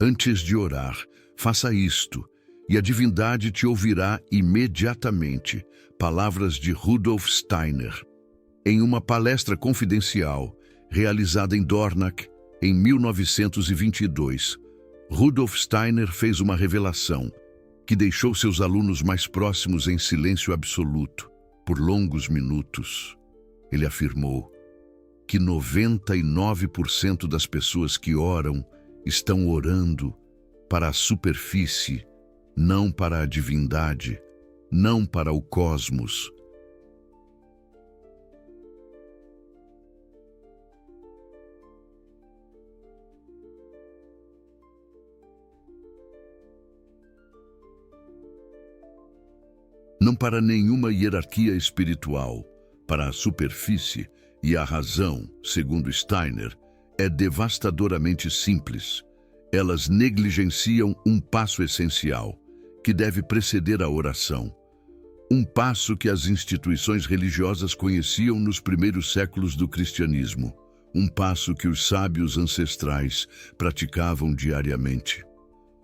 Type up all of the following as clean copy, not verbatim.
Antes de orar, faça isto, e a divindade te ouvirá imediatamente. Palavras de Rudolf Steiner. Em uma palestra confidencial, realizada em Dornach, em 1922, Rudolf Steiner fez uma revelação que deixou seus alunos mais próximos em silêncio absoluto, por longos minutos. Ele afirmou que 99% das pessoas que oram estão orando para a superfície, não para a divindade, não para o cosmos. Não para nenhuma hierarquia espiritual, para a superfície, e a razão, segundo Steiner, é devastadoramente simples. Elas negligenciam um passo essencial, que deve preceder a oração. Um passo que as instituições religiosas conheciam nos primeiros séculos do cristianismo. Um passo que os sábios ancestrais praticavam diariamente.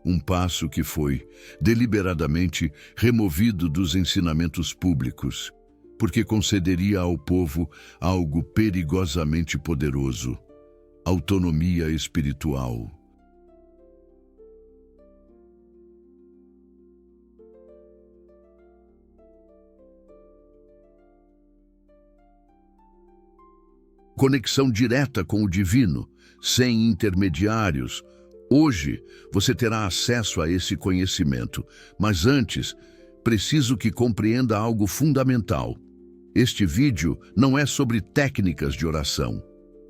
Um passo que foi, deliberadamente, removido dos ensinamentos públicos, porque concederia ao povo algo perigosamente poderoso: autonomia espiritual. Conexão direta com o divino, sem intermediários. Hoje, você terá acesso a esse conhecimento, mas antes, preciso que compreenda algo fundamental. Este vídeo não é sobre técnicas de oração.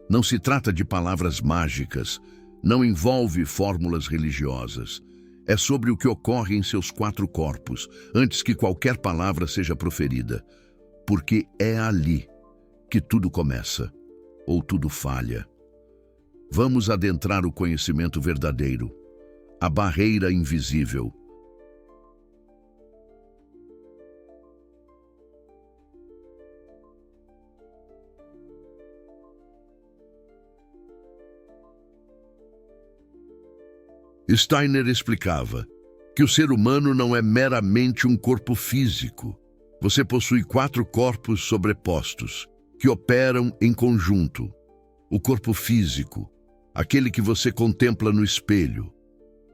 Não se trata de palavras mágicas, não envolve fórmulas religiosas. É sobre o que ocorre em seus 4 corpos, antes que qualquer palavra seja proferida. Porque é ali que tudo começa, ou tudo falha. Vamos adentrar o conhecimento verdadeiro, a barreira invisível. Steiner explicava que o ser humano não é meramente um corpo físico. Você possui 4 corpos sobrepostos, que operam em conjunto. O corpo físico, aquele que você contempla no espelho.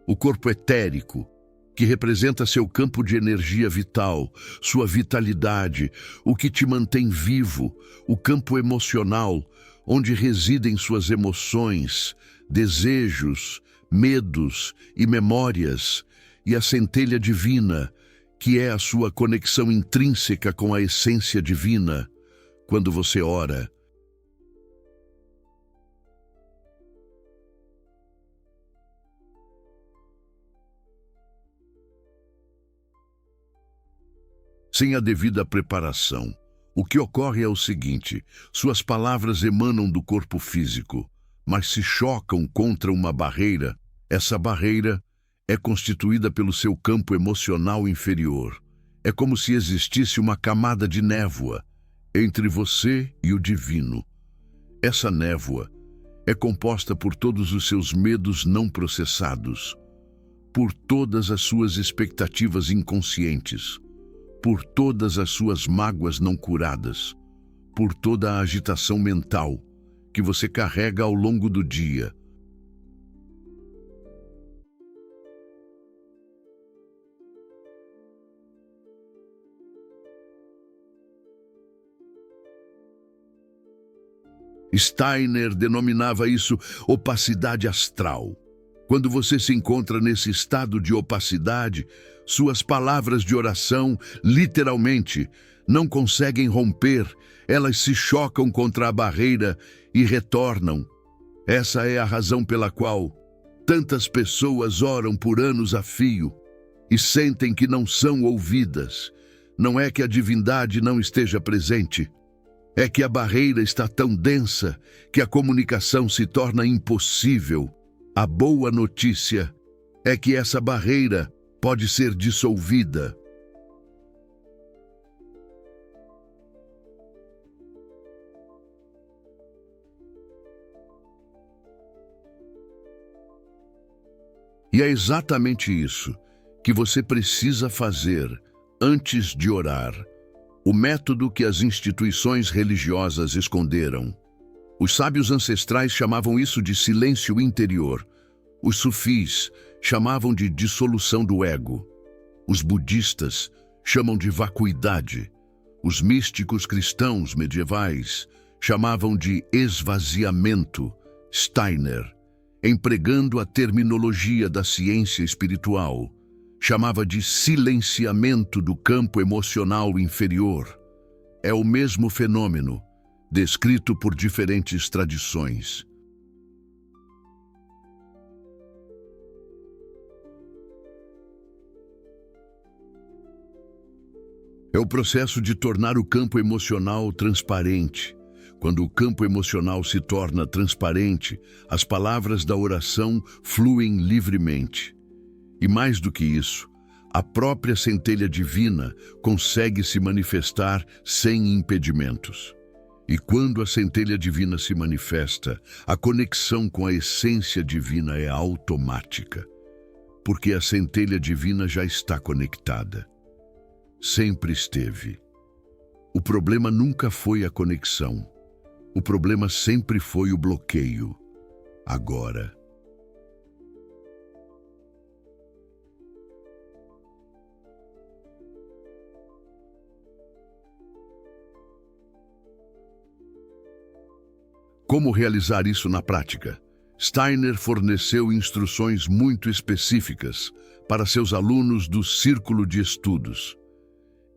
O corpo etérico, que representa seu campo de energia vital, sua vitalidade, o que te mantém vivo. O campo emocional, onde residem suas emoções, desejos, medos e memórias. E a centelha divina, que é a sua conexão intrínseca com a essência divina. Quando você ora, sem a devida preparação, o que ocorre é o seguinte: suas palavras emanam do corpo físico, mas se chocam contra uma barreira. Essa barreira é constituída pelo seu campo emocional inferior. É como se existisse uma camada de névoa entre você e o divino. Essa névoa é composta por todos os seus medos não processados, por todas as suas expectativas inconscientes, por todas as suas mágoas não curadas, por toda a agitação mental que você carrega ao longo do dia. Steiner denominava isso opacidade astral. Quando você se encontra nesse estado de opacidade, suas palavras de oração, literalmente, não conseguem romper, elas se chocam contra a barreira e retornam. Essa é a razão pela qual tantas pessoas oram por anos a fio e sentem que não são ouvidas. Não é que a divindade não esteja presente, é que a barreira está tão densa que a comunicação se torna impossível. A boa notícia é que essa barreira pode ser dissolvida. E é exatamente isso que você precisa fazer antes de orar. O método que as instituições religiosas esconderam. Os sábios ancestrais chamavam isso de silêncio interior. Os sufis chamavam de dissolução do ego. Os budistas chamam de vacuidade. Os místicos cristãos medievais chamavam de esvaziamento. Steiner, empregando a terminologia da ciência espiritual, chamava de silenciamento do campo emocional inferior. É o mesmo fenômeno, descrito por diferentes tradições. É o processo de tornar o campo emocional transparente. Quando o campo emocional se torna transparente, as palavras da oração fluem livremente. E mais do que isso, a própria centelha divina consegue se manifestar sem impedimentos. E quando a centelha divina se manifesta, a conexão com a essência divina é automática, porque a centelha divina já está conectada. Sempre esteve. O problema nunca foi a conexão. O problema sempre foi o bloqueio. Agora. Como realizar isso na prática? Steiner forneceu instruções muito específicas para seus alunos do Círculo de Estudos.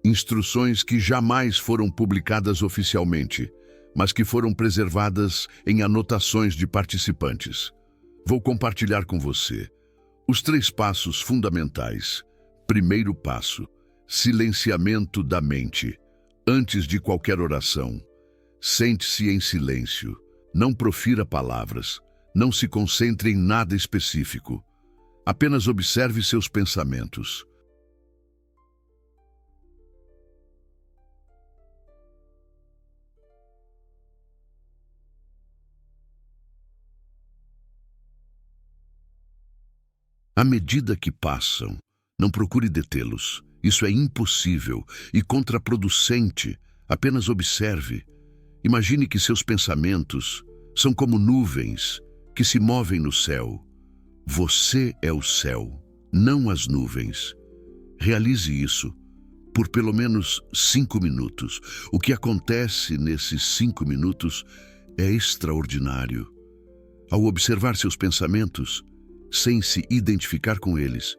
Instruções que jamais foram publicadas oficialmente, mas que foram preservadas em anotações de participantes. Vou compartilhar com você os 3 passos fundamentais. Primeiro passo: silenciamento da mente. Antes de qualquer oração, sente-se em silêncio. Não profira palavras. Não se concentre em nada específico. Apenas observe seus pensamentos. À medida que passam, não procure detê-los. Isso é impossível e contraproducente. Apenas observe. Imagine que seus pensamentos são como nuvens que se movem no céu. Você é o céu, não as nuvens. Realize isso por pelo menos 5 minutos. O que acontece nesses 5 minutos é extraordinário. Ao observar seus pensamentos, sem se identificar com eles,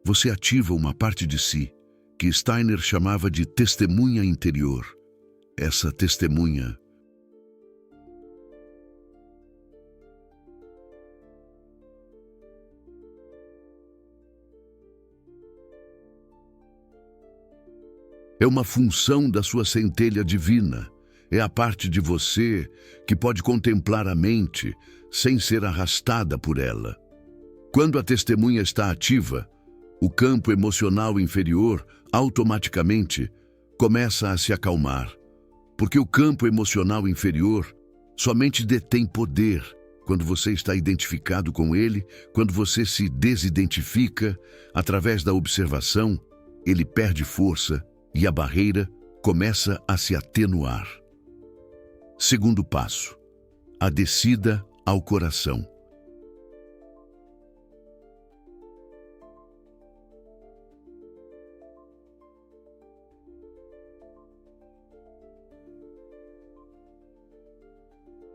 você ativa uma parte de si que Steiner chamava de testemunha interior. Essa testemunha é uma função da sua centelha divina. É a parte de você que pode contemplar a mente sem ser arrastada por ela. Quando a testemunha está ativa, o campo emocional inferior automaticamente começa a se acalmar, porque o campo emocional inferior somente detém poder quando você está identificado com ele. Quando você se desidentifica através da observação, ele perde força e a barreira começa a se atenuar. Segundo passo: a descida ao coração.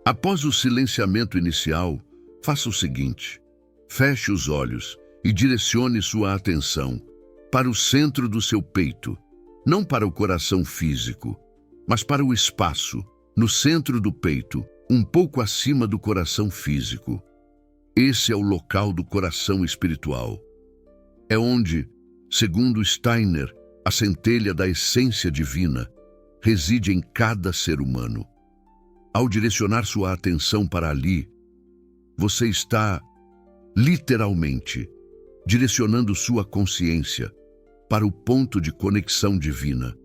Após o silenciamento inicial, faça o seguinte: feche os olhos e direcione sua atenção para o centro do seu peito, não para o coração físico, mas para o espaço, no centro do peito, um pouco acima do coração físico. Esse é o local do coração espiritual. É onde, segundo Steiner, a centelha da essência divina reside em cada ser humano. Ao direcionar sua atenção para ali, você está, literalmente, direcionando sua consciência para o ponto de conexão divina.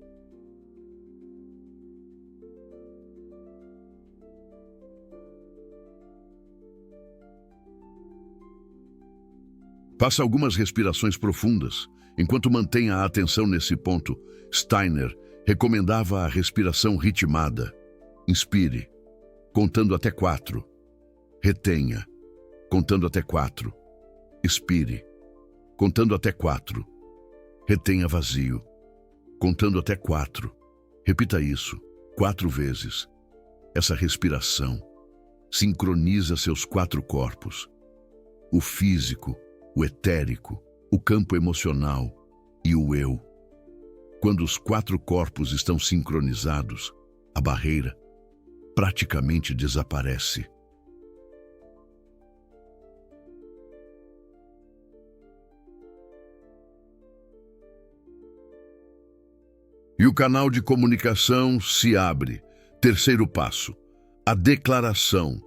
Faça algumas respirações profundas. Enquanto mantenha a atenção nesse ponto, Steiner recomendava a respiração ritmada. Inspire, contando até 4. Retenha, contando até 4. Expire, contando até 4. Retenha vazio, contando até 4. Repita isso 4 vezes. Essa respiração sincroniza seus 4 corpos: o físico, o etérico, o campo emocional e o eu. Quando os 4 corpos estão sincronizados, a barreira praticamente desaparece. E o canal de comunicação se abre. Terceiro passo: a declaração,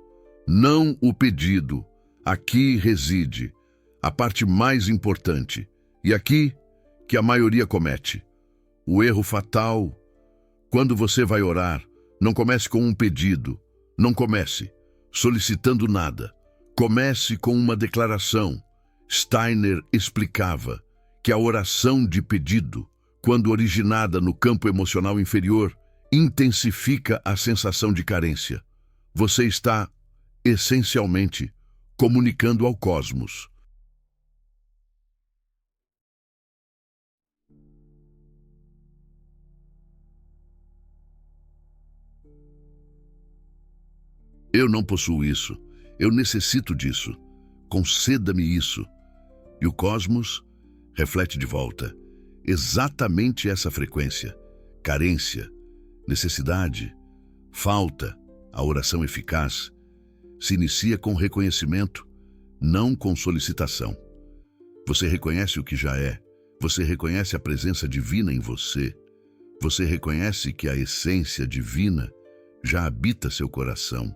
não o pedido. Aqui reside a parte mais importante, e aqui que a maioria comete. O erro fatal. Quando você vai orar, não comece com um pedido, não comece solicitando nada. Comece com uma declaração. Steiner explicava que a oração de pedido, quando originada no campo emocional inferior, intensifica a sensação de carência. Você está, essencialmente, comunicando ao cosmos. Eu não possuo isso. Eu necessito disso. Conceda-me isso. E o cosmos reflete de volta exatamente essa frequência. Carência, necessidade, falta. A oração eficaz se inicia com reconhecimento, não com solicitação. Você reconhece o que já é. Você reconhece a presença divina em você. Você reconhece que a essência divina já habita seu coração.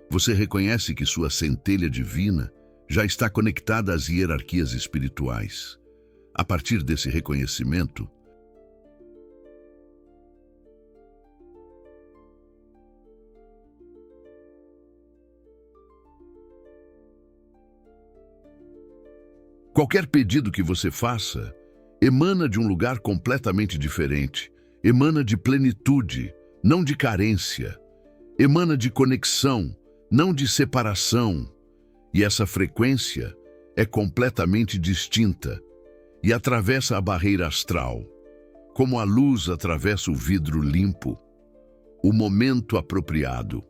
Você reconhece que sua centelha divina já está conectada às hierarquias espirituais. A partir desse reconhecimento, qualquer pedido que você faça emana de um lugar completamente diferente. Emana de plenitude, não de carência. Emana de conexão, não de separação. E essa frequência é completamente distinta e atravessa a barreira astral, como a luz atravessa o vidro limpo. O momento apropriado.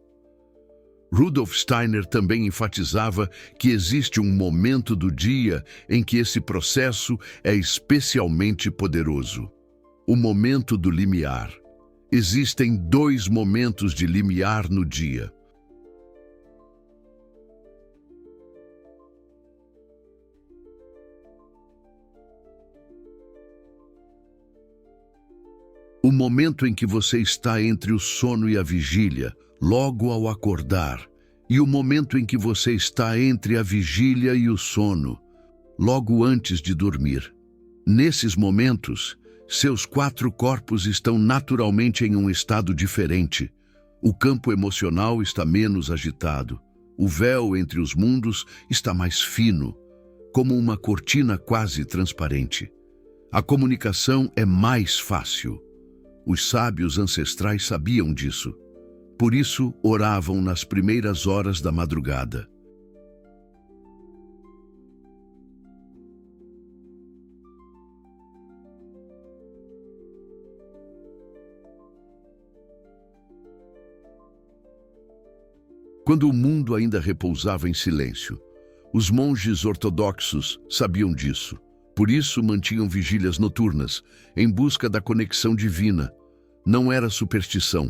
Rudolf Steiner também enfatizava que existe um momento do dia em que esse processo é especialmente poderoso. O momento do limiar. Existem 2 momentos de limiar no dia. O momento em que você está entre o sono e a vigília, logo ao acordar, e o momento em que você está entre a vigília e o sono, logo antes de dormir. Nesses momentos, seus 4 corpos estão naturalmente em um estado diferente. O campo emocional está menos agitado. O véu entre os mundos está mais fino, como uma cortina quase transparente. A comunicação é mais fácil. Os sábios ancestrais sabiam disso. Por isso, oravam nas primeiras horas da madrugada. Quando o mundo ainda repousava em silêncio, os monges ortodoxos sabiam disso. Por isso mantinham vigílias noturnas, em busca da conexão divina. Não era superstição,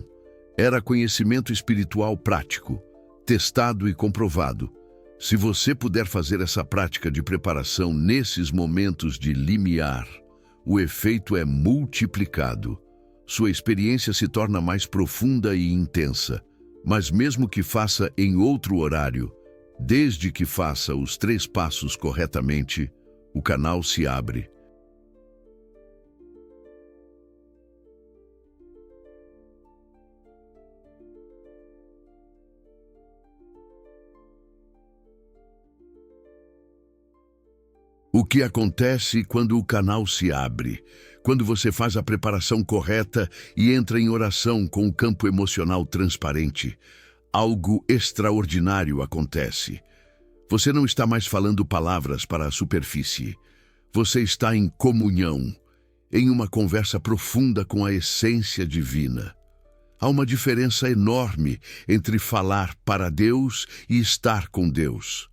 era conhecimento espiritual prático, testado e comprovado. Se você puder fazer essa prática de preparação nesses momentos de limiar, o efeito é multiplicado. Sua experiência se torna mais profunda e intensa. Mas mesmo que faça em outro horário, desde que faça os 3 passos corretamente, o canal se abre. O que acontece quando o canal se abre? Quando você faz a preparação correta e entra em oração com o campo emocional transparente, algo extraordinário acontece. Você não está mais falando palavras para a superfície. Você está em comunhão, em uma conversa profunda com a essência divina. Há uma diferença enorme entre falar para Deus e estar com Deus.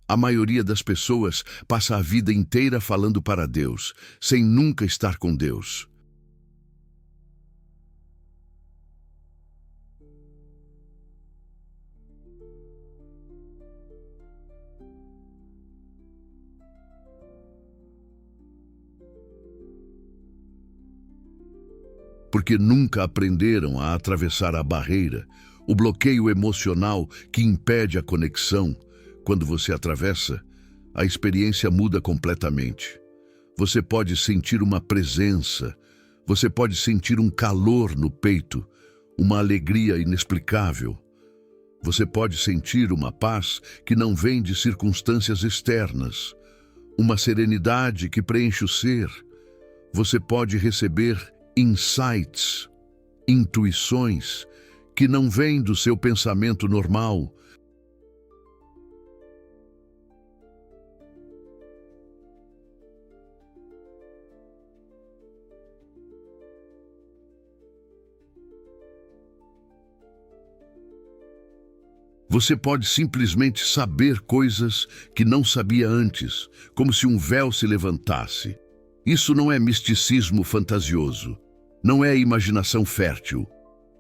A maioria das pessoas passa a vida inteira falando para Deus, sem nunca estar com Deus. Porque nunca aprenderam a atravessar a barreira, o bloqueio emocional que impede a conexão. Quando você atravessa, a experiência muda completamente. Você pode sentir uma presença, você pode sentir um calor no peito, uma alegria inexplicável. Você pode sentir uma paz que não vem de circunstâncias externas, uma serenidade que preenche o ser. Você pode receber insights, intuições que não vêm do seu pensamento normal. Você pode simplesmente saber coisas que não sabia antes, como se um véu se levantasse. Isso não é misticismo fantasioso, não é imaginação fértil.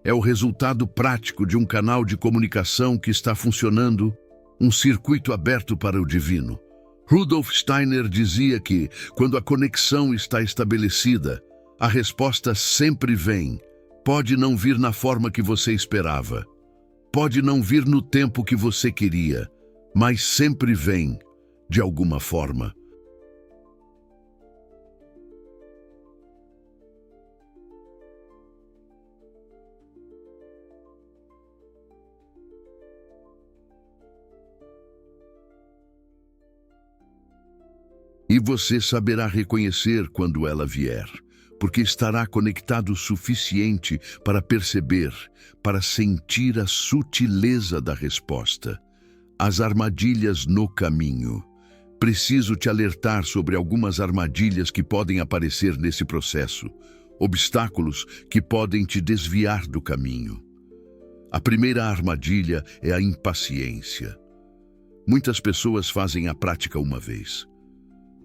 É o resultado prático de um canal de comunicação que está funcionando, um circuito aberto para o divino. Rudolf Steiner dizia que, quando a conexão está estabelecida, a resposta sempre vem. Pode não vir na forma que você esperava. Pode não vir no tempo que você queria, mas sempre vem, de alguma forma. E você saberá reconhecer quando ela vier, porque estará conectado o suficiente para perceber, para sentir a sutileza da resposta. As armadilhas no caminho. Preciso te alertar sobre algumas armadilhas que podem aparecer nesse processo, obstáculos que podem te desviar do caminho. A primeira armadilha é a impaciência. Muitas pessoas fazem a prática uma vez.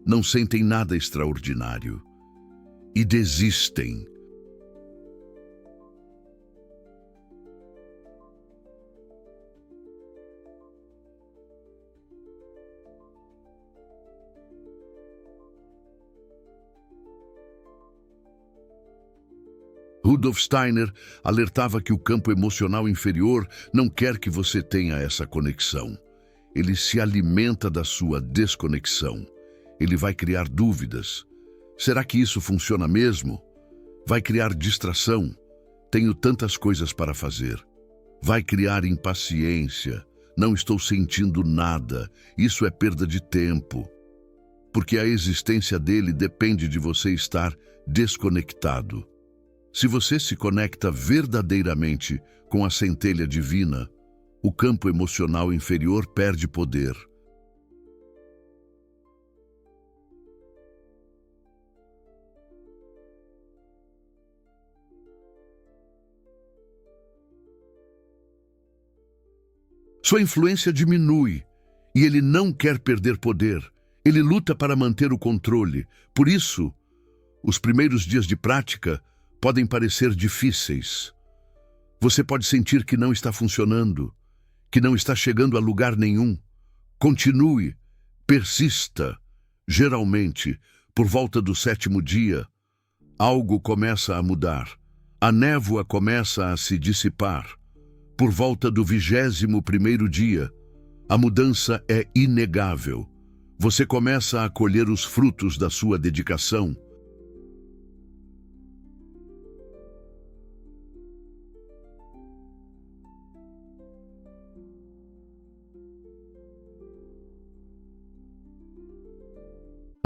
Não sentem nada extraordinário e desistem. Rudolf Steiner alertava que o campo emocional inferior não quer que você tenha essa conexão. Ele se alimenta da sua desconexão. Ele vai criar dúvidas. Será que isso funciona mesmo? Vai criar distração. Tenho tantas coisas para fazer. Vai criar impaciência. Não estou sentindo nada. Isso é perda de tempo. Porque a existência dele depende de você estar desconectado. Se você se conecta verdadeiramente com a centelha divina, o campo emocional inferior perde poder. Sua influência diminui e ele não quer perder poder. Ele luta para manter o controle. Por isso, os primeiros dias de prática podem parecer difíceis. Você pode sentir que não está funcionando, que não está chegando a lugar nenhum. Continue, persista. Geralmente, por volta do 7º dia, algo começa a mudar. A névoa começa a se dissipar. Por volta do 21º dia, a mudança é inegável. Você começa a colher os frutos da sua dedicação.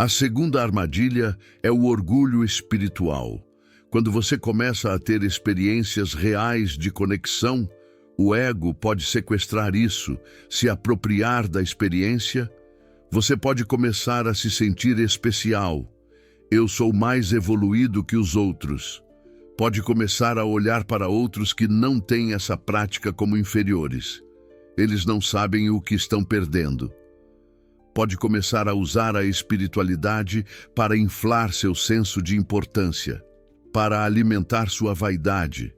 A segunda armadilha é o orgulho espiritual. Quando você começa a ter experiências reais de conexão, o ego pode sequestrar isso, se apropriar da experiência. Você pode começar a se sentir especial. Eu sou mais evoluído que os outros. Pode começar a olhar para outros que não têm essa prática como inferiores. Eles não sabem o que estão perdendo. Pode começar a usar a espiritualidade para inflar seu senso de importância, para alimentar sua vaidade.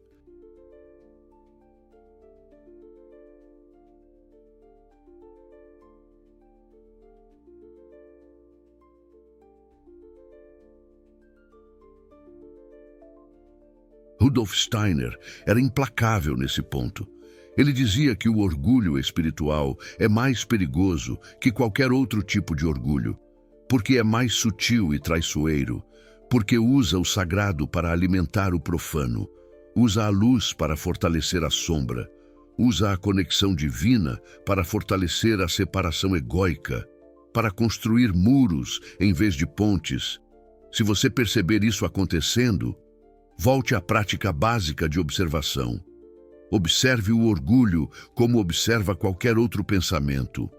Rudolf Steiner era implacável nesse ponto. Ele dizia que o orgulho espiritual é mais perigoso que qualquer outro tipo de orgulho, porque é mais sutil e traiçoeiro, porque usa o sagrado para alimentar o profano, usa a luz para fortalecer a sombra, usa a conexão divina para fortalecer a separação egóica, para construir muros em vez de pontes. Se você perceber isso acontecendo, volte à prática básica de observação. Observe o orgulho como observa qualquer outro pensamento.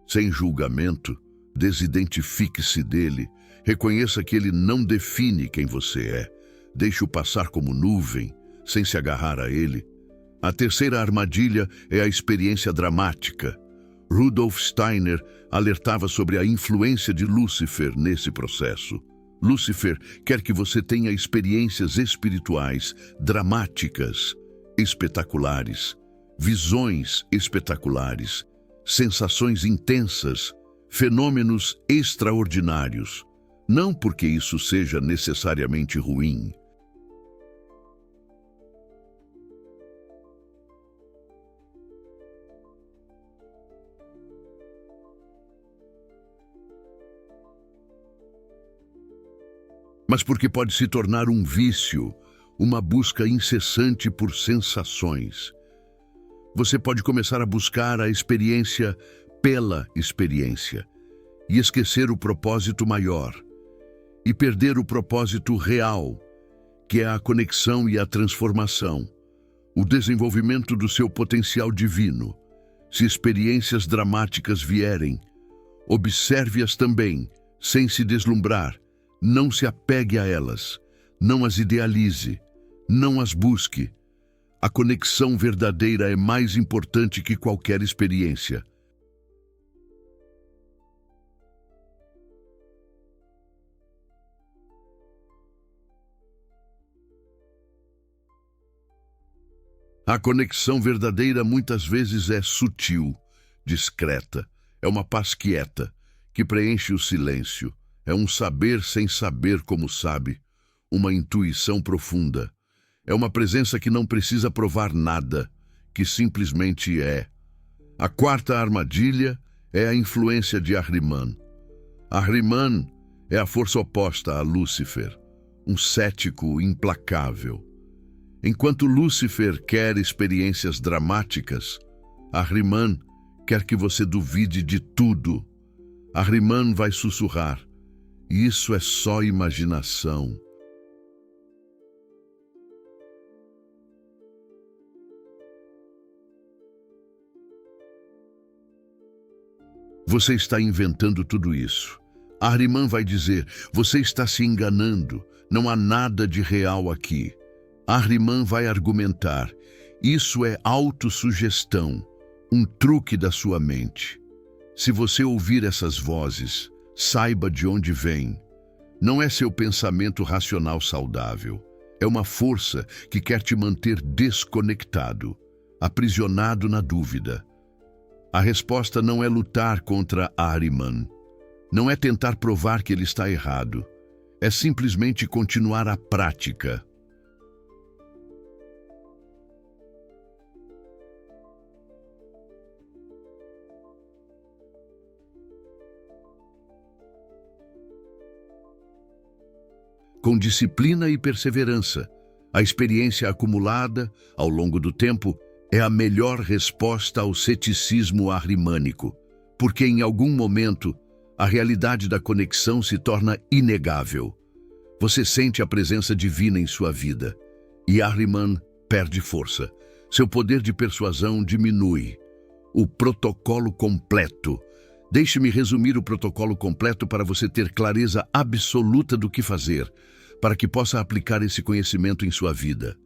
Sem julgamento, desidentifique-se dele, reconheça que ele não define quem você é. Deixe-o passar como nuvem, sem se agarrar a ele. A terceira armadilha é a experiência dramática. Rudolf Steiner alertava sobre a influência de Lúcifer nesse processo. Lúcifer quer que você tenha experiências espirituais dramáticas, espetaculares, visões espetaculares, sensações intensas, fenômenos extraordinários. Não porque isso seja necessariamente ruim. Mas porque pode se tornar um vício, uma busca incessante por sensações. Você pode começar a buscar a experiência pela experiência e esquecer o propósito maior e perder o propósito real, que é a conexão e a transformação, o desenvolvimento do seu potencial divino. Se experiências dramáticas vierem, observe-as também, sem se deslumbrar. Não se apegue a elas, não as idealize, não as busque. A conexão verdadeira é mais importante que qualquer experiência. A conexão verdadeira muitas vezes é sutil, discreta, é uma paz quieta, que preenche o silêncio. É um saber sem saber como sabe, uma intuição profunda. É uma presença que não precisa provar nada, que simplesmente é. A quarta armadilha é a influência de Ahriman. Ahriman é a força oposta a Lúcifer, um cético implacável. Enquanto Lúcifer quer experiências dramáticas, Ahriman quer que você duvide de tudo. Ahriman vai sussurrar: isso é só imaginação. Você está inventando tudo isso. Ahriman vai dizer: você está se enganando, não há nada de real aqui. Ahriman vai argumentar: isso é autossugestão, um truque da sua mente. Se você ouvir essas vozes, saiba de onde vem. Não é seu pensamento racional saudável. É uma força que quer te manter desconectado, aprisionado na dúvida. A resposta não é lutar contra Ahriman. Não é tentar provar que ele está errado. É simplesmente continuar a prática. com disciplina e perseverança. A experiência acumulada ao longo do tempo é a melhor resposta ao ceticismo ahrimânico, porque em algum momento a realidade da conexão se torna inegável. Você sente a presença divina em sua vida e Ahriman perde força. Seu poder de persuasão diminui. O protocolo completo. Deixe-me resumir o protocolo completo para você ter clareza absoluta do que fazer, para que possa aplicar esse conhecimento em sua vida.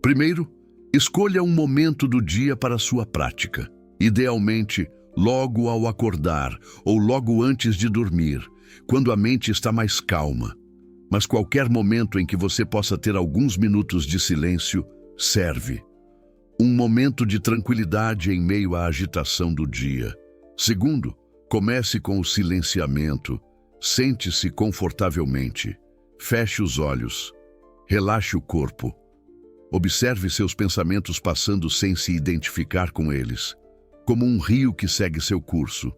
Primeiro, escolha um momento do dia para a sua prática. Idealmente, logo ao acordar ou logo antes de dormir, quando a mente está mais calma. Mas qualquer momento em que você possa ter alguns minutos de silêncio serve. Um momento de tranquilidade em meio à agitação do dia. Segundo, comece com o silenciamento. Sente-se confortavelmente. Feche os olhos. Relaxe o corpo. Observe seus pensamentos passando sem se identificar com eles, como um rio que segue seu curso.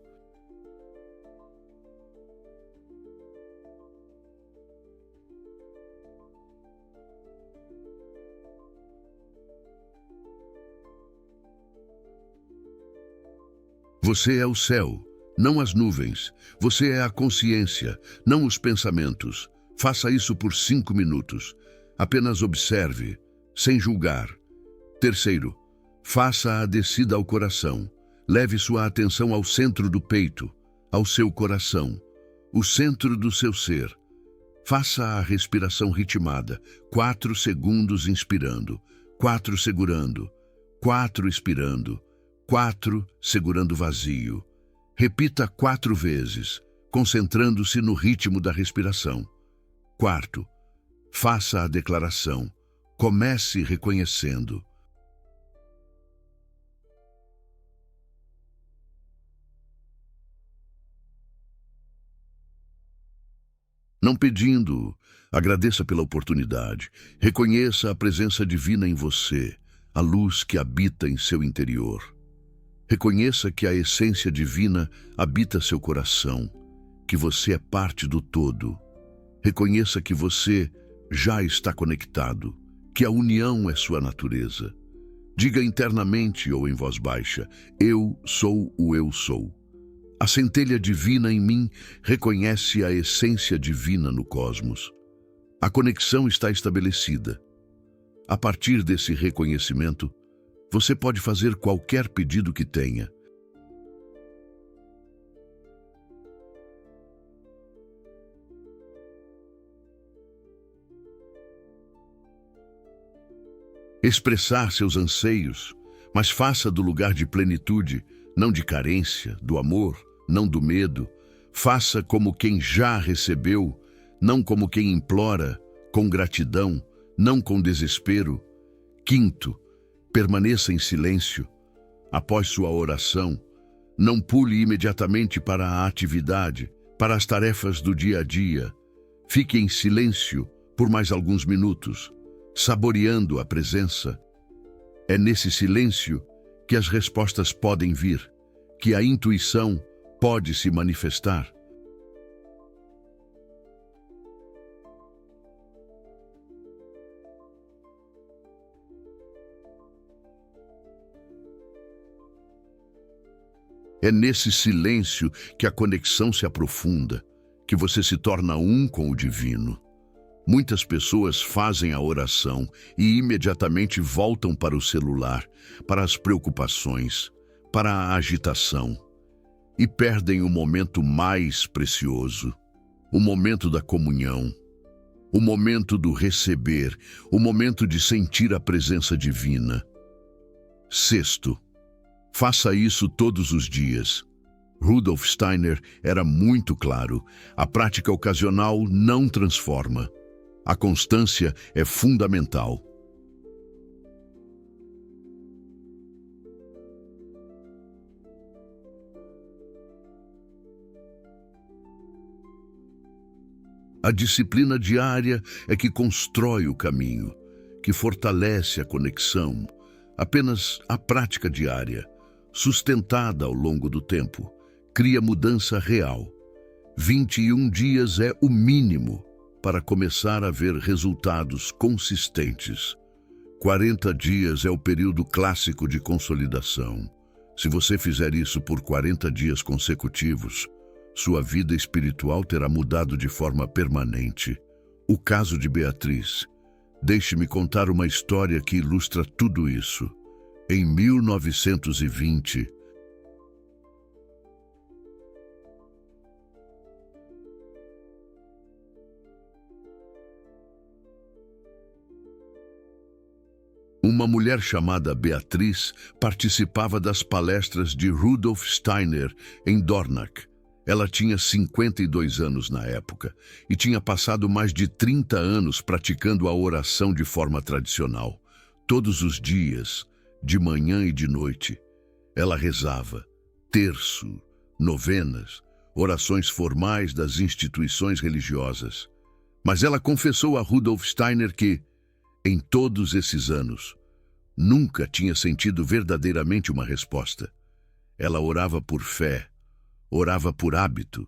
Você é o céu, não as nuvens. Você é a consciência, não os pensamentos. Faça isso por 5 minutos. Apenas observe, sem julgar. Terceiro, faça a descida ao coração. Leve sua atenção ao centro do peito, ao seu coração, o centro do seu ser. Faça a respiração ritmada, 4 segundos inspirando, 4 segurando, 4 expirando, 4 segurando vazio. Repita 4 vezes, concentrando-se no ritmo da respiração. Quarto, faça a declaração. Comece reconhecendo. Não pedindo, agradeça pela oportunidade. Reconheça a presença divina em você, a luz que habita em seu interior. Reconheça que a essência divina habita seu coração, que você é parte do todo. Reconheça que você já está conectado, que a união é sua natureza. Diga internamente ou em voz baixa, eu sou o eu sou. A centelha divina em mim reconhece a essência divina no cosmos. A conexão está estabelecida. A partir desse reconhecimento, você pode fazer qualquer pedido que tenha. Expressar seus anseios, mas faça do lugar de plenitude, não de carência, do amor, não do medo. Faça como quem já recebeu, não como quem implora, com gratidão, não com desespero. Quinto, permaneça em silêncio. Após sua oração, não pule imediatamente para a atividade, para as tarefas do dia a dia. Fique em silêncio por mais alguns minutos, saboreando a presença. É nesse silêncio que as respostas podem vir, que a intuição pode se manifestar. É nesse silêncio que a conexão se aprofunda, que você se torna um com o divino. Muitas pessoas fazem a oração e imediatamente voltam para o celular, para as preocupações, para a agitação, e perdem o momento mais precioso, o momento da comunhão, o momento do receber, o momento de sentir a presença divina. Sexto, faça isso todos os dias. Rudolf Steiner era muito claro: a prática ocasional não transforma. A constância é fundamental. A disciplina diária é que constrói o caminho, que fortalece a conexão. Apenas a prática diária, sustentada ao longo do tempo, cria mudança real. 21 dias é o mínimo para começar a ver resultados consistentes. 40 dias é o período clássico de consolidação. Se você fizer isso por 40 dias consecutivos, sua vida espiritual terá mudado de forma permanente. O caso de Beatriz. Deixe-me contar uma história que ilustra tudo isso. Em 1920, uma mulher chamada Beatriz participava das palestras de Rudolf Steiner em Dornach. Ela tinha 52 anos na época e tinha passado mais de 30 anos praticando a oração de forma tradicional. Todos os dias, de manhã e de noite, ela rezava terço, novenas, orações formais das instituições religiosas. Mas ela confessou a Rudolf Steiner que, em todos esses anos, nunca tinha sentido verdadeiramente uma resposta. Ela orava por fé, orava por hábito.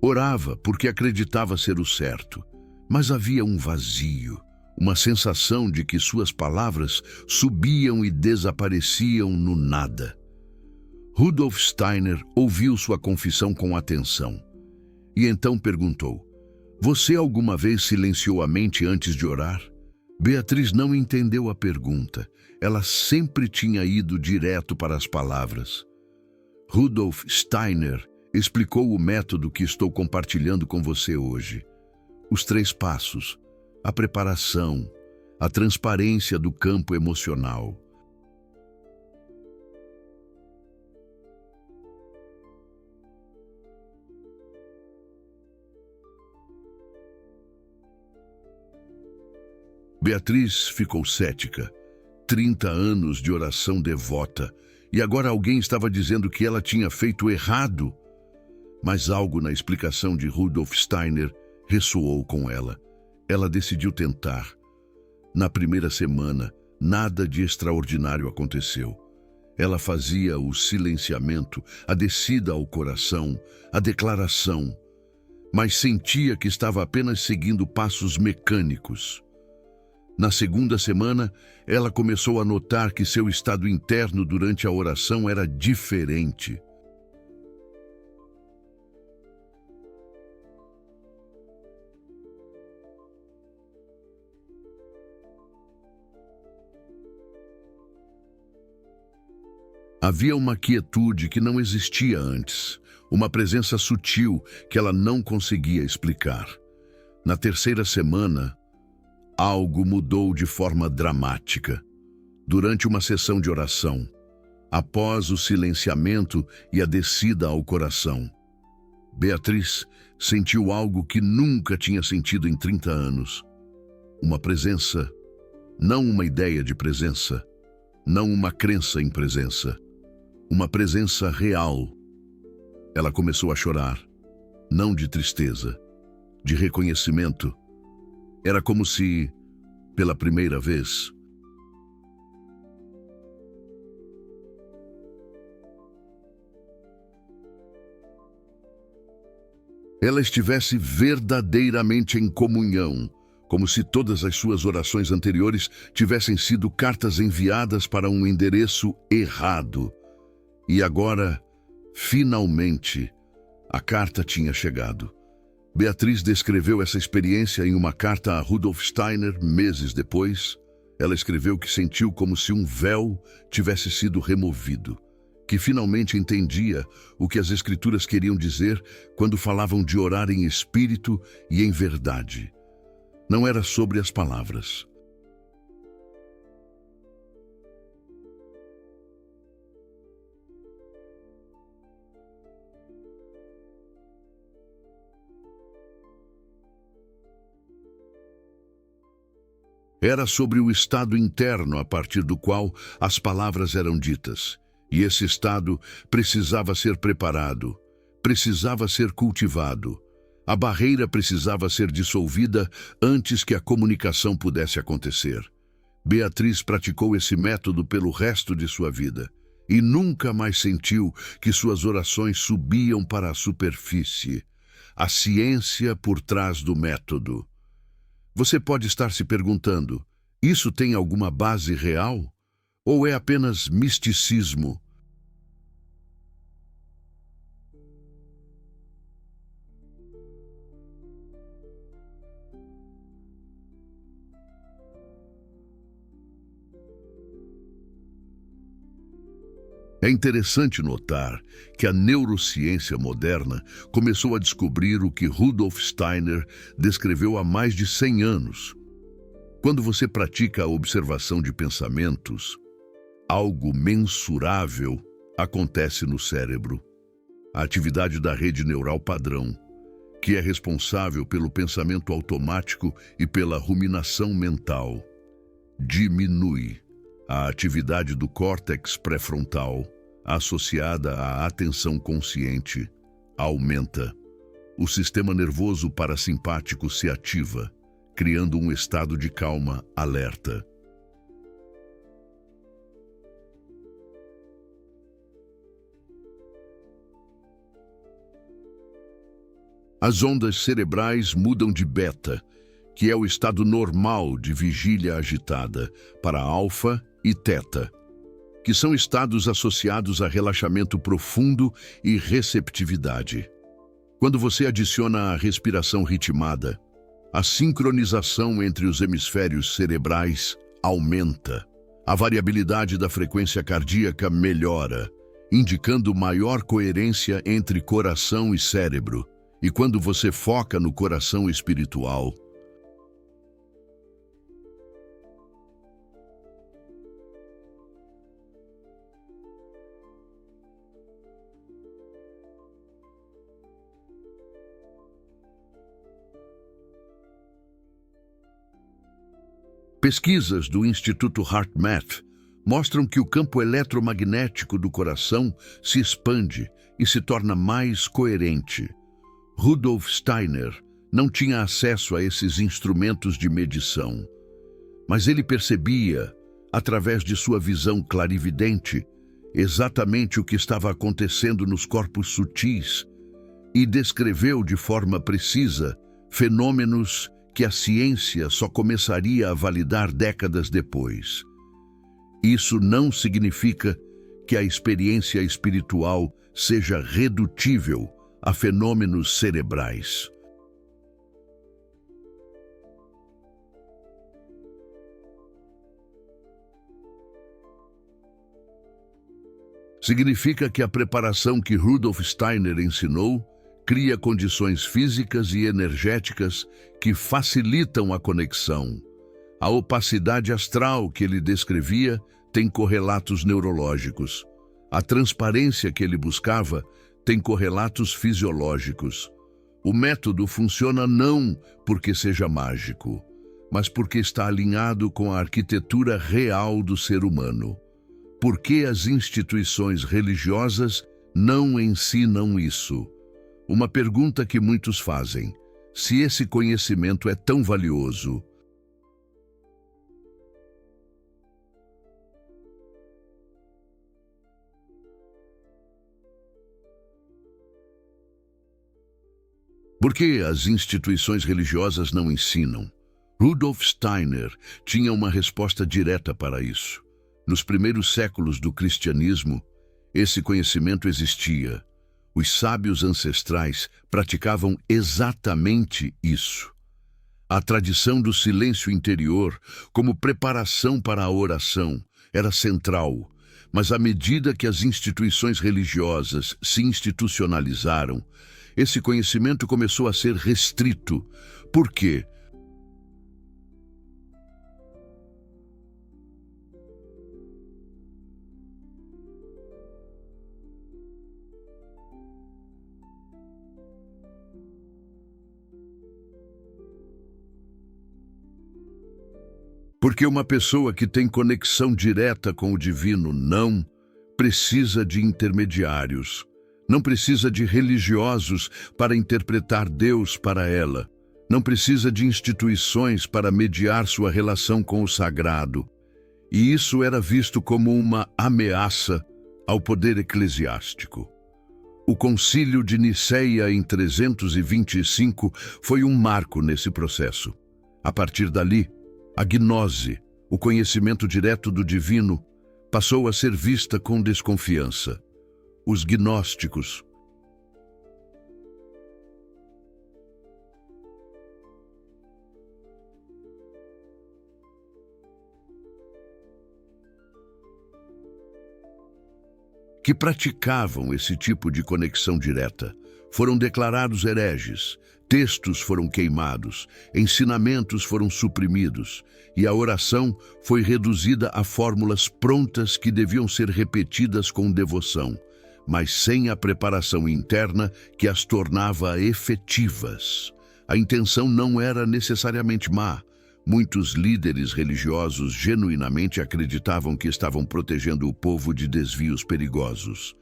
Orava porque acreditava ser o certo, mas havia um vazio, uma sensação de que suas palavras subiam e desapareciam no nada. Rudolf Steiner ouviu sua confissão com atenção e então perguntou: "Você alguma vez silenciou a mente antes de orar?" Beatriz não entendeu a pergunta. Ela sempre tinha ido direto para as palavras. Rudolf Steiner explicou o método que estou compartilhando com você hoje. Os 3 passos: a preparação, a transparência do campo emocional. Beatriz ficou cética. 30 anos de oração devota, e agora alguém estava dizendo que ela tinha feito errado. Mas algo na explicação de Rudolf Steiner ressoou com ela. Ela decidiu tentar. Na primeira semana, nada de extraordinário aconteceu. Ela fazia o silenciamento, a descida ao coração, a declaração, mas sentia que estava apenas seguindo passos mecânicos. Na segunda semana, ela começou a notar que seu estado interno durante a oração era diferente. Havia uma quietude que não existia antes, uma presença sutil que ela não conseguia explicar. Na terceira semana, algo mudou de forma dramática. Durante uma sessão de oração, após o silenciamento e a descida ao coração, Beatriz sentiu algo que nunca tinha sentido em 30 anos. Uma presença, não uma ideia de presença, não uma crença em presença. Uma presença real. Ela começou a chorar, não de tristeza, de reconhecimento. Era como se, pela primeira vez, ela estivesse verdadeiramente em comunhão, como se todas as suas orações anteriores tivessem sido cartas enviadas para um endereço errado. E agora, finalmente, a carta tinha chegado. Beatriz descreveu essa experiência em uma carta a Rudolf Steiner meses depois. Ela escreveu que sentiu como se um véu tivesse sido removido, que finalmente entendia o que as Escrituras queriam dizer quando falavam de orar em espírito e em verdade. Não era sobre as palavras. Era sobre o estado interno a partir do qual as palavras eram ditas. E esse estado precisava ser preparado, precisava ser cultivado. A barreira precisava ser dissolvida antes que a comunicação pudesse acontecer. Beatriz praticou esse método pelo resto de sua vida e nunca mais sentiu que suas orações subiam para a superfície. A ciência por trás do método. Você pode estar se perguntando, isso tem alguma base real? Ou é apenas misticismo? É interessante notar que a neurociência moderna começou a descobrir o que Rudolf Steiner descreveu há mais de 100 anos. Quando você pratica a observação de pensamentos, algo mensurável acontece no cérebro. A atividade da rede neural padrão, que é responsável pelo pensamento automático e pela ruminação mental, diminui. A atividade do córtex pré-frontal, associada à atenção consciente, aumenta. O sistema nervoso parasimpático se ativa, criando um estado de calma alerta. As ondas cerebrais mudam de beta, que é o estado normal de vigília agitada, para alfa e teta, que são estados associados a relaxamento profundo e receptividade. Quando você adiciona a respiração ritmada, a sincronização entre os hemisférios cerebrais aumenta. A variabilidade da frequência cardíaca melhora, indicando maior coerência entre coração e cérebro. E quando você foca no coração espiritual, pesquisas do Instituto HeartMath mostram que o campo eletromagnético do coração se expande e se torna mais coerente. Rudolf Steiner não tinha acesso a esses instrumentos de medição, mas ele percebia, através de sua visão clarividente, exatamente o que estava acontecendo nos corpos sutis e descreveu de forma precisa fenômenos que a ciência só começaria a validar décadas depois. Isso não significa que a experiência espiritual seja redutível a fenômenos cerebrais. Significa que a preparação que Rudolf Steiner ensinou cria condições físicas e energéticas que facilitam a conexão. A opacidade astral que ele descrevia tem correlatos neurológicos. A transparência que ele buscava tem correlatos fisiológicos. O método funciona não porque seja mágico, mas porque está alinhado com a arquitetura real do ser humano. Por que as instituições religiosas não ensinam isso? Uma pergunta que muitos fazem: se esse conhecimento é tão valioso, por que as instituições religiosas não ensinam? Rudolf Steiner tinha uma resposta direta para isso. Nos primeiros séculos do cristianismo, esse conhecimento existia. Os sábios ancestrais praticavam exatamente isso. A tradição do silêncio interior, como preparação para a oração, era central, mas à medida que as instituições religiosas se institucionalizaram, esse conhecimento começou a ser restrito. Por quê? Porque uma pessoa que tem conexão direta com o divino não precisa de intermediários, não precisa de religiosos para interpretar Deus para ela, não precisa de instituições para mediar sua relação com o sagrado. E isso era visto como uma ameaça ao poder eclesiástico. O Concílio de Nicéia, em 325, foi um marco nesse processo. A partir dali, a gnose, o conhecimento direto do divino, passou a ser vista com desconfiança. Os gnósticos, que praticavam esse tipo de conexão direta, foram declarados hereges, textos foram queimados, ensinamentos foram suprimidos, e a oração foi reduzida a fórmulas prontas que deviam ser repetidas com devoção, mas sem a preparação interna que as tornava efetivas. A intenção não era necessariamente má. Muitos líderes religiosos genuinamente acreditavam que estavam protegendo o povo de desvios perigosos.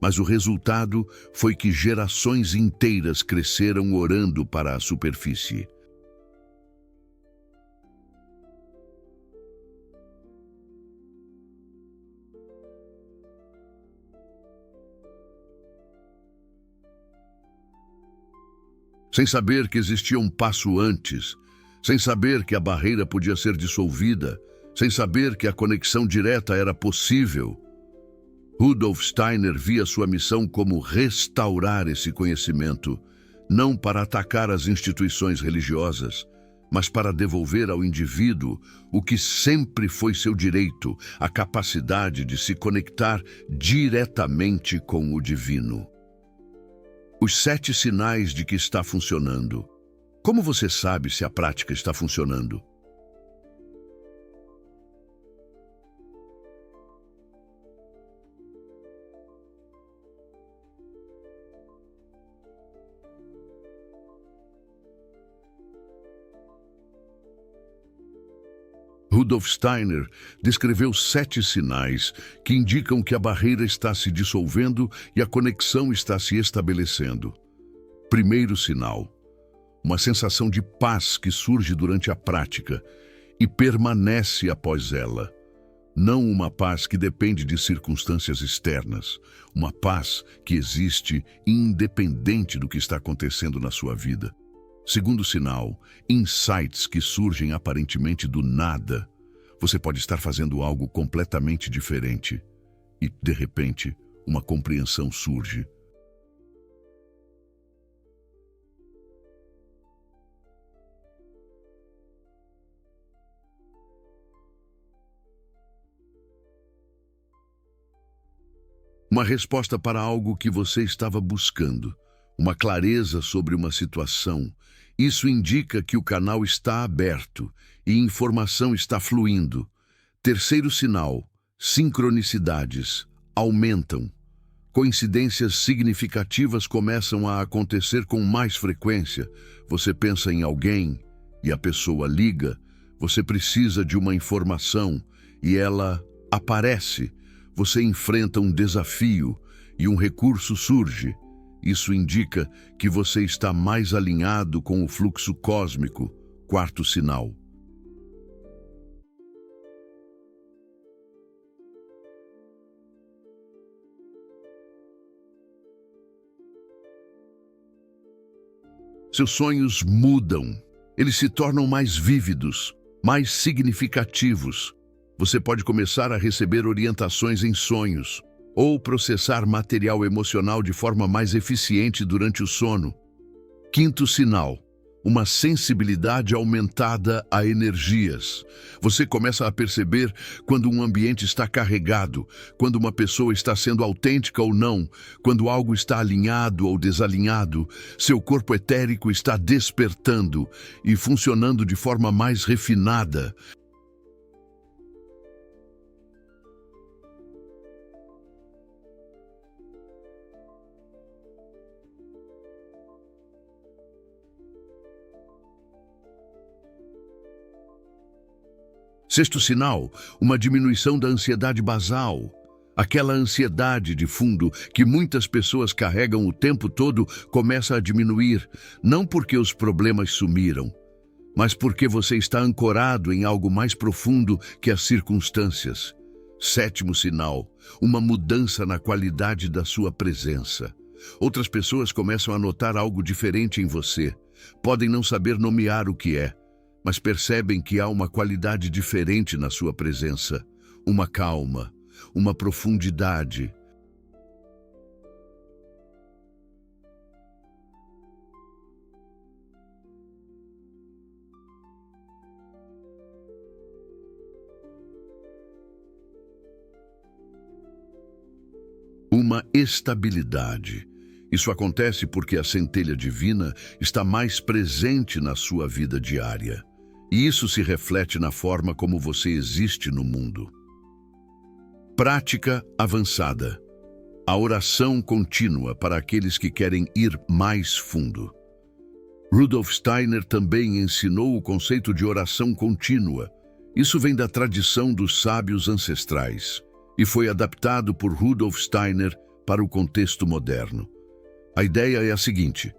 Mas o resultado foi que gerações inteiras cresceram orando para a superfície. Sem saber que existia um passo antes, sem saber que a barreira podia ser dissolvida, sem saber que a conexão direta era possível. Rudolf Steiner via sua missão como restaurar esse conhecimento, não para atacar as instituições religiosas, mas para devolver ao indivíduo o que sempre foi seu direito, a capacidade de se conectar diretamente com o divino. Os 7 sinais de que está funcionando. Como você sabe se a prática está funcionando? Rudolf Steiner descreveu 7 sinais que indicam que a barreira está se dissolvendo e a conexão está se estabelecendo. Primeiro sinal: uma sensação de paz que surge durante a prática e permanece após ela. Não uma paz que depende de circunstâncias externas, uma paz que existe independente do que está acontecendo na sua vida. Segundo sinal, insights que surgem aparentemente do nada. Você pode estar fazendo algo completamente diferente e, de repente, uma compreensão surge. Uma resposta para algo que você estava buscando, uma clareza sobre uma situação. Isso indica que o canal está aberto e informação está fluindo. Terceiro sinal: sincronicidades aumentam. Coincidências significativas começam a acontecer com mais frequência. Você pensa em alguém e a pessoa liga. Você precisa de uma informação e ela aparece. Você enfrenta um desafio e um recurso surge. Isso indica que você está mais alinhado com o fluxo cósmico. Quarto sinal: seus sonhos mudam. Eles se tornam mais vívidos, mais significativos. Você pode começar a receber orientações em sonhos ou processar material emocional de forma mais eficiente durante o sono. Quinto sinal: uma sensibilidade aumentada a energias. Você começa a perceber quando um ambiente está carregado, quando uma pessoa está sendo autêntica ou não, quando algo está alinhado ou desalinhado. Seu corpo etérico está despertando e funcionando de forma mais refinada. Sexto sinal, uma diminuição da ansiedade basal. Aquela ansiedade de fundo que muitas pessoas carregam o tempo todo começa a diminuir, não porque os problemas sumiram, mas porque você está ancorado em algo mais profundo que as circunstâncias. Sétimo sinal, uma mudança na qualidade da sua presença. Outras pessoas começam a notar algo diferente em você. Podem não saber nomear o que é, mas percebem que há uma qualidade diferente na sua presença. Uma calma, uma profundidade. Uma estabilidade. Isso acontece porque a centelha divina está mais presente na sua vida diária. E isso se reflete na forma como você existe no mundo. Prática avançada. A oração contínua para aqueles que querem ir mais fundo. Rudolf Steiner também ensinou o conceito de oração contínua. Isso vem da tradição dos sábios ancestrais e foi adaptado por Rudolf Steiner para o contexto moderno. A ideia é a seguinte: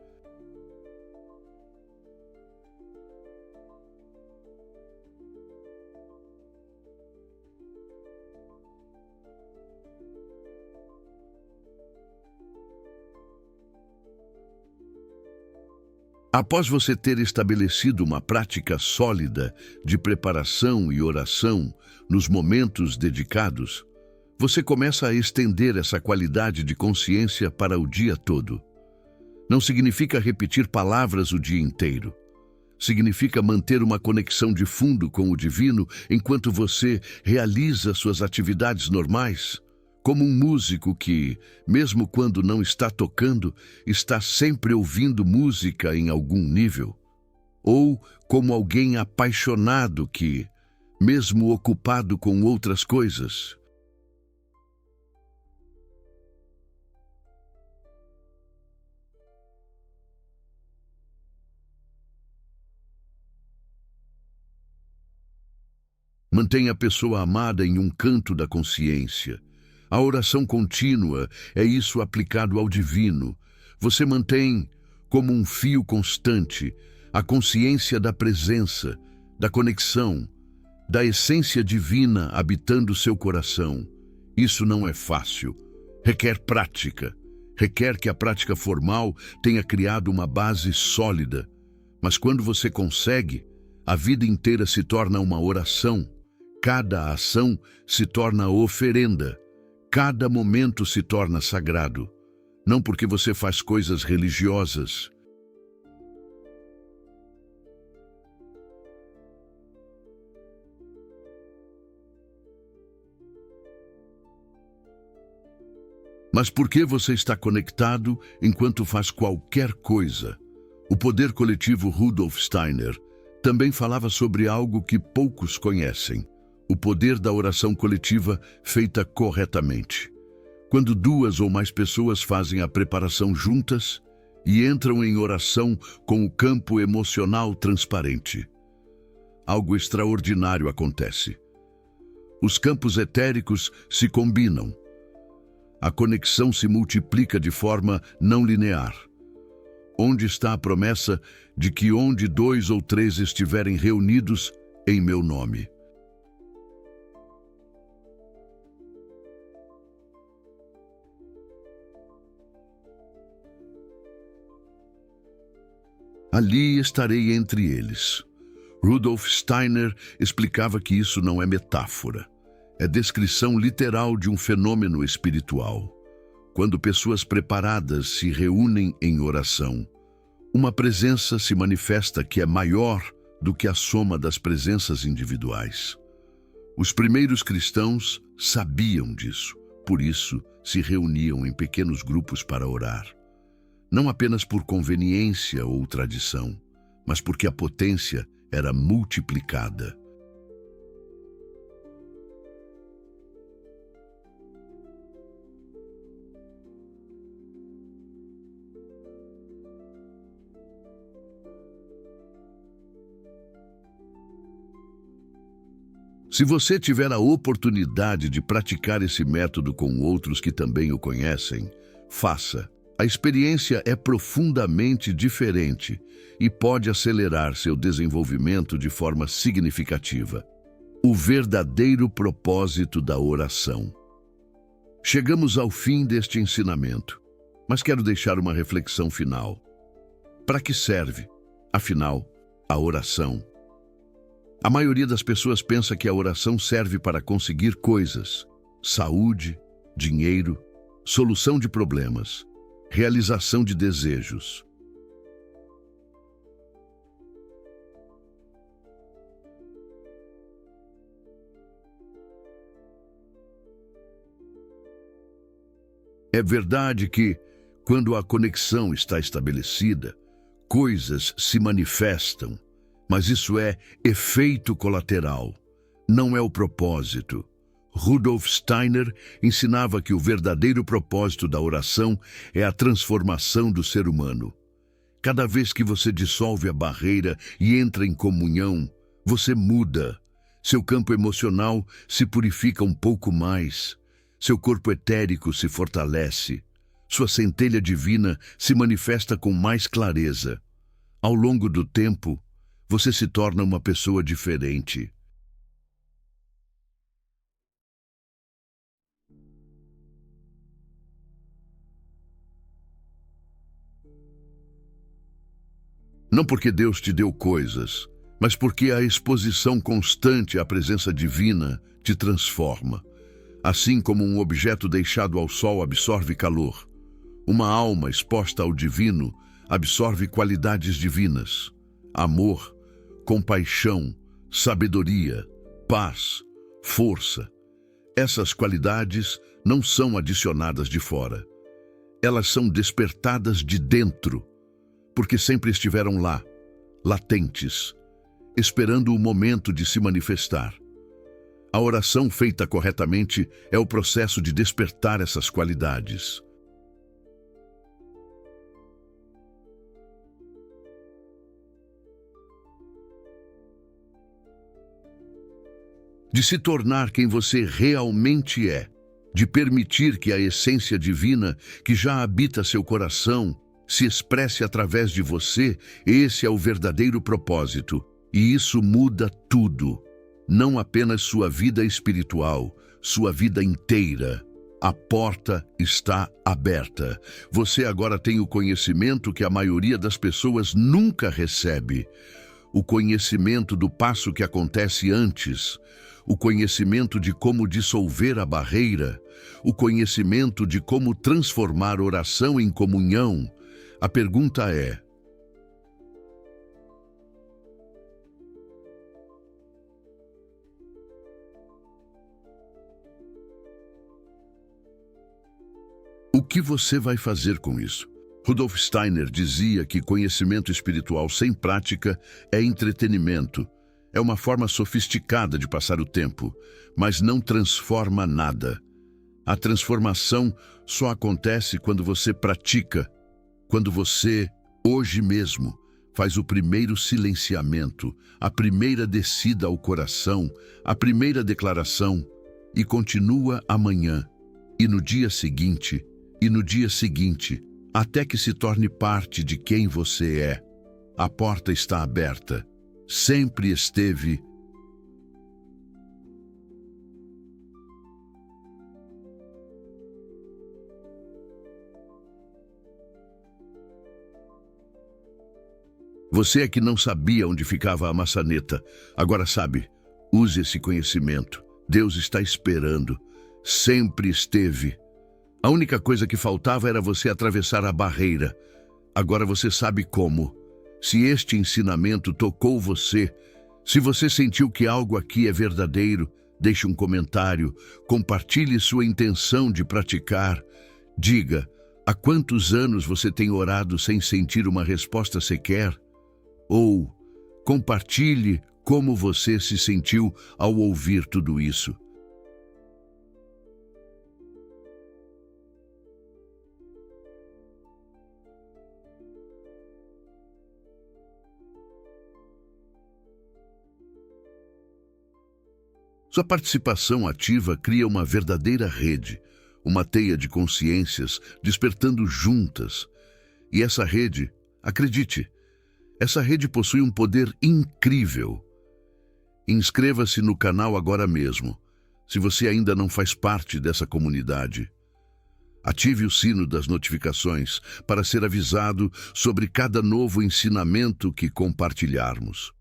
após você ter estabelecido uma prática sólida de preparação e oração nos momentos dedicados, você começa a estender essa qualidade de consciência para o dia todo. Não significa repetir palavras o dia inteiro. Significa manter uma conexão de fundo com o divino enquanto você realiza suas atividades normais, como um músico que, mesmo quando não está tocando, está sempre ouvindo música em algum nível. Ou como alguém apaixonado que, mesmo ocupado com outras coisas, mantém a pessoa amada em um canto da consciência. A oração contínua é isso aplicado ao divino. Você mantém, como um fio constante, a consciência da presença, da conexão, da essência divina habitando seu coração. Isso não é fácil. Requer prática. Requer que a prática formal tenha criado uma base sólida. Mas quando você consegue, a vida inteira se torna uma oração. Cada ação se torna oferenda. Cada momento se torna sagrado. Não porque você faz coisas religiosas, mas porque você está conectado enquanto faz qualquer coisa. O poder coletivo Rudolf Steiner também falava sobre algo que poucos conhecem: o poder da oração coletiva feita corretamente. Quando duas ou mais pessoas fazem a preparação juntas e entram em oração com o campo emocional transparente, algo extraordinário acontece. Os campos etéricos se combinam. A conexão se multiplica de forma não linear. Onde está a promessa de que onde 2 ou 3 estiverem reunidos em meu nome? Ali estarei entre eles. Rudolf Steiner explicava que isso não é metáfora. É descrição literal de um fenômeno espiritual. Quando pessoas preparadas se reúnem em oração, uma presença se manifesta que é maior do que a soma das presenças individuais. Os primeiros cristãos sabiam disso, por isso se reuniam em pequenos grupos para orar. Não apenas por conveniência ou tradição, mas porque a potência era multiplicada. Se você tiver a oportunidade de praticar esse método com outros que também o conhecem, faça. A experiência é profundamente diferente e pode acelerar seu desenvolvimento de forma significativa. O verdadeiro propósito da oração. Chegamos ao fim deste ensinamento, mas quero deixar uma reflexão final. Para que serve, afinal, a oração? A maioria das pessoas pensa que a oração serve para conseguir coisas: saúde, dinheiro, solução de problemas, realização de desejos. É verdade que, quando a conexão está estabelecida, coisas se manifestam, mas isso é efeito colateral, não é o propósito. Rudolf Steiner ensinava que o verdadeiro propósito da oração é a transformação do ser humano. Cada vez que você dissolve a barreira e entra em comunhão, você muda. Seu campo emocional se purifica um pouco mais. Seu corpo etérico se fortalece. Sua centelha divina se manifesta com mais clareza. Ao longo do tempo, você se torna uma pessoa diferente. Não porque Deus te deu coisas, mas porque a exposição constante à presença divina te transforma. Assim como um objeto deixado ao sol absorve calor, uma alma exposta ao divino absorve qualidades divinas: amor, compaixão, sabedoria, paz, força. Essas qualidades não são adicionadas de fora. Elas são despertadas de dentro, porque sempre estiveram lá, latentes, esperando o momento de se manifestar. A oração feita corretamente é o processo de despertar essas qualidades. De se tornar quem você realmente é, de permitir que a essência divina que já habita seu coração se expresse através de você. Esse é o verdadeiro propósito, e isso muda tudo. Não apenas sua vida espiritual, sua vida inteira. A porta está aberta. Você agora tem o conhecimento que a maioria das pessoas nunca recebe. O conhecimento do passo que acontece antes, o conhecimento de como dissolver a barreira, o conhecimento de como transformar oração em comunhão. A pergunta é: o que você vai fazer com isso? Rudolf Steiner dizia que conhecimento espiritual sem prática é entretenimento. É uma forma sofisticada de passar o tempo, mas não transforma nada. A transformação só acontece quando você pratica, quando você, hoje mesmo, faz o primeiro silenciamento, a primeira descida ao coração, a primeira declaração, e continua amanhã, e no dia seguinte, e no dia seguinte, até que se torne parte de quem você é. A porta está aberta. Sempre esteve. Você é que não sabia onde ficava a maçaneta. Agora sabe. Use esse conhecimento. Deus está esperando. Sempre esteve. A única coisa que faltava era você atravessar a barreira. Agora você sabe como. Se este ensinamento tocou você, se você sentiu que algo aqui é verdadeiro, deixe um comentário, compartilhe sua intenção de praticar. Diga, há quantos anos você tem orado sem sentir uma resposta sequer? Ou compartilhe como você se sentiu ao ouvir tudo isso. Sua participação ativa cria uma verdadeira rede, uma teia de consciências despertando juntas. E essa rede, acredite, essa rede possui um poder incrível. Inscreva-se no canal agora mesmo, se você ainda não faz parte dessa comunidade. Ative o sino das notificações para ser avisado sobre cada novo ensinamento que compartilharmos.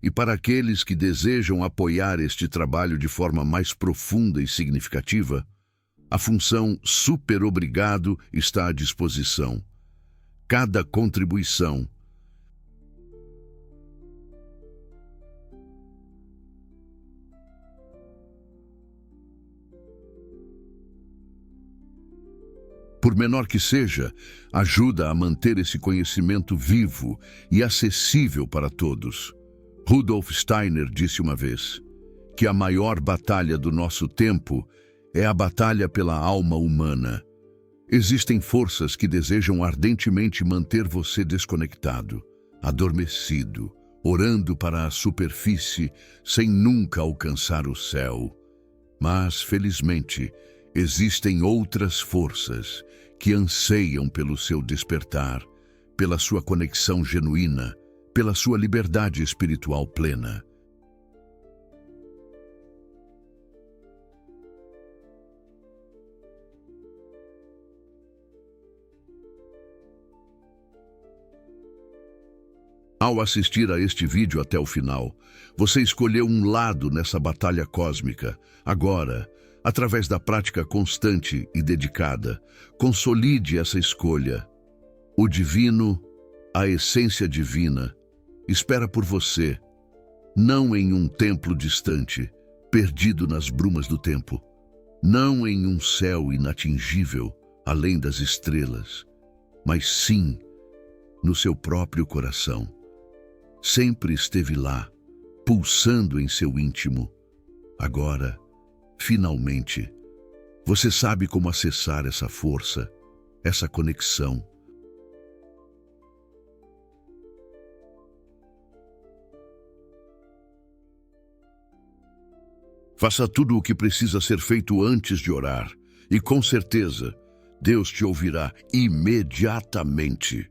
E para aqueles que desejam apoiar este trabalho de forma mais profunda e significativa, a função Super Obrigado está à disposição. Cada contribuição por menor que seja, ajuda a manter esse conhecimento vivo e acessível para todos. Rudolf Steiner disse uma vez que a maior batalha do nosso tempo é a batalha pela alma humana. Existem forças que desejam ardentemente manter você desconectado, adormecido, orando para a superfície sem nunca alcançar o céu. Mas, felizmente, existem outras forças que anseiam pelo seu despertar, pela sua conexão genuína, pela sua liberdade espiritual plena. Ao assistir a este vídeo até o final, você escolheu um lado nessa batalha cósmica. Agora, através da prática constante e dedicada, consolide essa escolha. O divino, a essência divina, espera por você, não em um templo distante, perdido nas brumas do tempo, não em um céu inatingível, além das estrelas, mas sim no seu próprio coração. Sempre esteve lá, pulsando em seu íntimo. Agora, finalmente, você sabe como acessar essa força, essa conexão. Faça tudo o que precisa ser feito antes de orar, e com certeza, Deus te ouvirá imediatamente.